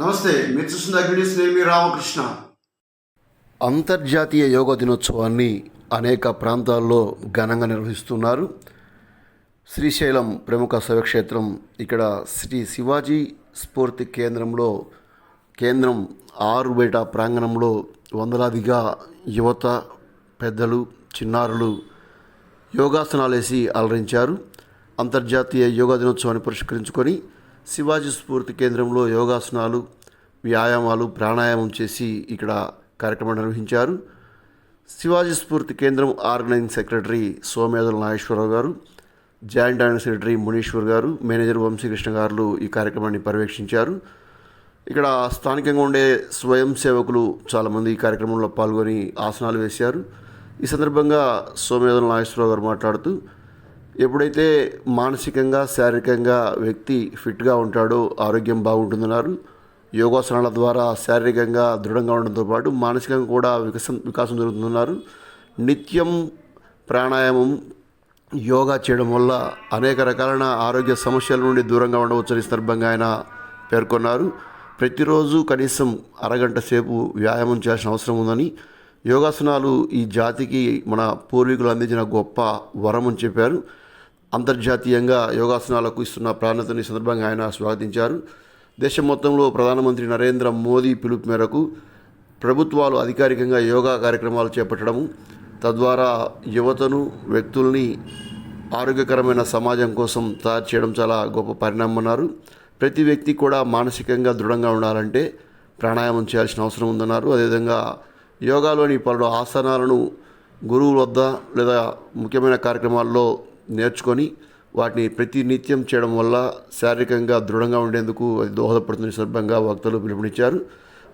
నమస్తే, మీరు చూస్తున్న అగ్నిస్, నేను మీ రామకృష్ణ. అంతర్జాతీయ యోగా దినోత్సవాన్ని అనేక ప్రాంతాల్లో ఘనంగా నిర్వహిస్తున్నారు. శ్రీశైలం ప్రముఖ శైవక్షేత్రం, ఇక్కడ శ్రీ శివాజీ స్ఫూర్తి కేంద్రం ఆరు బయట ప్రాంగణంలో వందలాదిగా యువత, పెద్దలు, చిన్నారులు యోగాసనాలు వేసి అలరించారు. అంతర్జాతీయ యోగా దినోత్సవాన్ని పురస్కరించుకొని శివాజీ స్ఫూర్తి కేంద్రంలో యోగాసనాలు, వ్యాయామాలు, ప్రాణాయామం చేసి ఇక్కడ కార్యక్రమం నిర్వహించారు. శివాజీ స్ఫూర్తి కేంద్రం ఆర్గనైజింగ్ సెక్రటరీ సోమేదల నాగేశ్వరరావు గారు, జాయింట్ జనరల్ సెక్రటరీ మునీశ్వర్ గారు, మేనేజర్ వంశీకృష్ణ గారు ఈ కార్యక్రమాన్ని పర్యవేక్షించారు. ఇక్కడ స్థానికంగా ఉండే స్వయం సేవకులు చాలామంది ఈ కార్యక్రమంలో పాల్గొని ఆసనాలు వేశారు. ఈ సందర్భంగా సోమేదల నాగేశ్వరరావు గారు మాట్లాడుతూ, ఎప్పుడైతే మానసికంగా, శారీరకంగా వ్యక్తి ఫిట్గా ఉంటాడో ఆరోగ్యం బాగుంటుందన్నారు. యోగాసనాల ద్వారా శారీరకంగా దృఢంగా ఉండడంతో పాటు మానసికంగా కూడా వికాసం జరుగుతుందన్నారు. నిత్యం ప్రాణాయామం, యోగా చేయడం వల్ల అనేక రకాలైన ఆరోగ్య సమస్యల నుండి దూరంగా ఉండవచ్చని సందర్భంగా ఆయన పేర్కొన్నారు. ప్రతిరోజు కనీసం అరగంట సేపు వ్యాయామం చేయాల్సిన అవసరం ఉందని, యోగాసనాలు ఈ జాతికి మన పూర్వీకులు అందించిన గొప్ప వరం అని చెప్పారు. అంతర్జాతీయంగా యోగాసనాలకు ఇస్తున్న ప్రాధాన్యతని సందర్భంగా ఆయన స్వాగతించారు. దేశం మొత్తంలో ప్రధానమంత్రి నరేంద్ర మోదీ పిలుపు మేరకు ప్రభుత్వాలు అధికారికంగా యోగా కార్యక్రమాలు చేపట్టడము, తద్వారా యువతను, వ్యక్తుల్ని ఆరోగ్యకరమైన సమాజం కోసం తయారు చేయడం చాలా గొప్ప పరిణామం అన్నారు. ప్రతి వ్యక్తి కూడా మానసికంగా దృఢంగా ఉండాలంటే ప్రాణాయామం చేయాల్సిన అవసరం ఉందన్నారు. అదేవిధంగా యోగాలోని పలు ఆసనాలను గురువుల వద్ద లేదా ముఖ్యమైన కార్యక్రమాల్లో నేర్చుకొని వాటిని ప్రతి నిత్యం చేయడం వల్ల శారీరకంగా దృఢంగా ఉండేందుకు అది దోహదపడుతున్న సందర్భంగా వక్తలు పిలుపునిచ్చారు.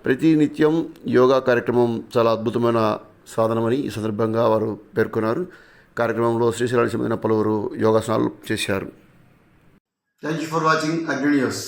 ప్రతి నిత్యం యోగా కార్యక్రమం చాలా అద్భుతమైన సాధనమని ఈ సందర్భంగా వారు పేర్కొన్నారు. కార్యక్రమంలో శ్రీశైలానికి సంబంధించిన పలువురు యోగాసనాలు చేశారు. థ్యాంక్ యూ ఫర్ వాచింగ్ అగ్ని న్యూస్.